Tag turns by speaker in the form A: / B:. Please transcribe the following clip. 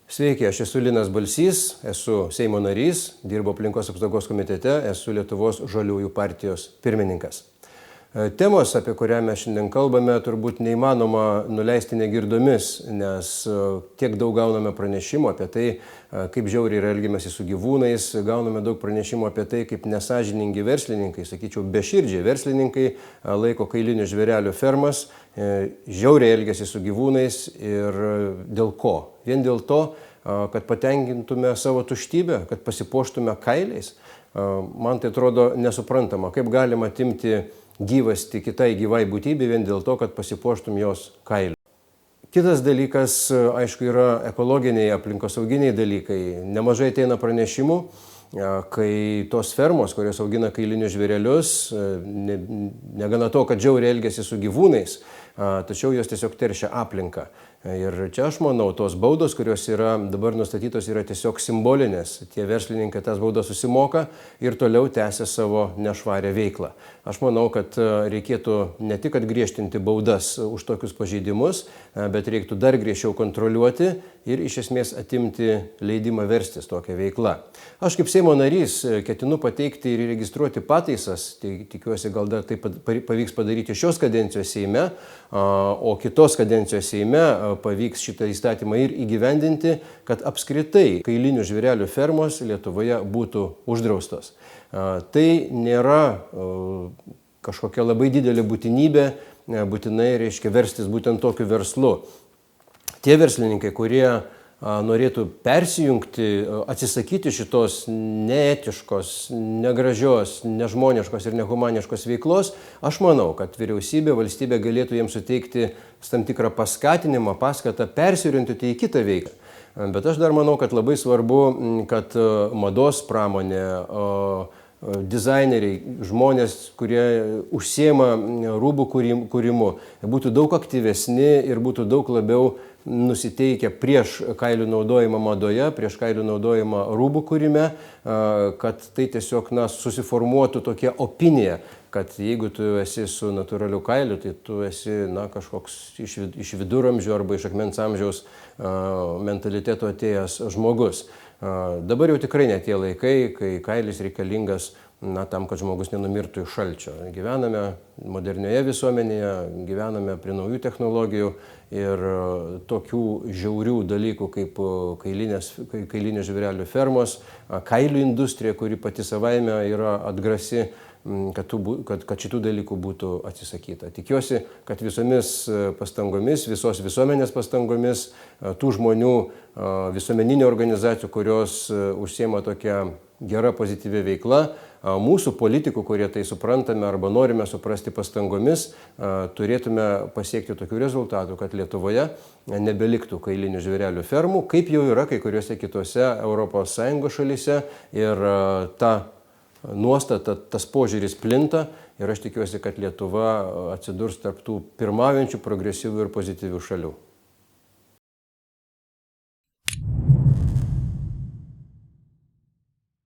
A: Sveiki, aš esu Linas Balsys, esu Seimo narys, dirbu aplinkos apsaugos komitete, esu Lietuvos žaliųjų partijos pirmininkas. Temos, apie kurią mes šiandien kalbame, turbūt neįmanoma nuleisti negirdomis, nes tiek daug gauname pranešimų apie tai, kaip žiauriai yra elgiamasi su gyvūnais, gauname daug pranešimų apie tai, kaip nesąžiningi verslininkai, sakyčiau, beširdžiai verslininkai laiko kailinių žvėrelių fermas, žiauriai elgiasi su gyvūnais ir dėl ko? Vien dėl to, kad patenkintume savo tuštybę, kad pasipuoštume kailiais. Man tai atrodo nesuprantama, kaip galima atimti gyvasti kitai gyvai būtybei vien dėl to, kad pasipuoštum jos kailiu. Kitas dalykas, aišku, yra ekologiniai, aplinkosauginiai dalykai. Nemažai ateina pranešimų, kai tos fermos, kurios augina kailinius žvėrelius, negana to, kad žiauriai elgiasi su gyvūnais, tačiau jos tiesiog teršia aplinką. Ir čia aš manau, tos baudos, kurios yra dabar nustatytos, yra tiesiog simbolinės. Tie verslininkai tas baudas susimoka ir toliau tęsia savo nešvarę veiklą. Aš manau, kad reikėtų ne tik griežtinti baudas už tokius pažeidimus, bet reiktų dar griežčiau kontroliuoti ir iš esmės atimti leidimą verstis tokią veiklą. Aš kaip Seimo narys ketinu pateikti ir registruoti pataisas, tikiuosi gal dar tai pavyks padaryti šios kadencijos Seime, o kitos kadencijos Seime pavyks šitą įstatymą ir įgyvendinti, kad apskritai kailinių žvėrelių fermos Lietuvoje būtų uždraustos. Tai nėra kažkokia labai didelė būtinybė, būtinai reiškia verstis būtent tokiu verslu. Tie verslininkai, kurie norėtų persijungti, atsisakyti šitos neetiškos, negražios, nežmoniškos ir nehumaniškos veiklos, aš manau, kad vyriausybė, valstybė galėtų jiems suteikti tam tikrą paskatinimą, paskatą persiorientuoti į kitą veiklą. Bet aš dar manau, kad labai svarbu, kad mados pramonė, dizaineriai, žmonės, kurie užsiema rūbų kūrimu, būtų daug aktyvesni ir būtų daug labiau nusiteikę prieš kailių naudojimą madoje, prieš kailių naudojimą rūbų kūrime, kad tai tiesiog susiformuotų tokia opinija, kad jeigu tu esi su natūraliu kailiu, tai tu esi kažkoks iš viduramžių arba iš akmens amžiaus mentaliteto atėjęs žmogus. Dabar jau tikrai ne tie laikai, kai kailis reikalingas tam, kad žmogus nenumirtų iš šalčio. Gyvename modernioje visuomenėje, gyvename prie naujų technologijų ir tokių žiaurių dalykų kaip kailinių žvėrelių fermos, kailių industrija, kuri pati savaime yra atgrasi, kad šitų dalykų būtų atsisakyta. Tikiuosi, kad visomis pastangomis, visos visuomenės pastangomis, tų žmonių, visuomeninių organizacijų, kurios užsiema tokia gera pozityvi veikla, mūsų politikų, kurie tai suprantame arba norime suprasti pastangomis, turėtume pasiekti tokių rezultatų, kad Lietuvoje nebeliktų kailinių žvėrelių fermų, kaip jau yra kai kuriuose kitose ES šalyse, ir ta nuostata, tas požiūris plinta ir aš tikiuosi, kad Lietuva atsidurs tarp tų pirmaujančių progresyvių ir pozityvių šalių.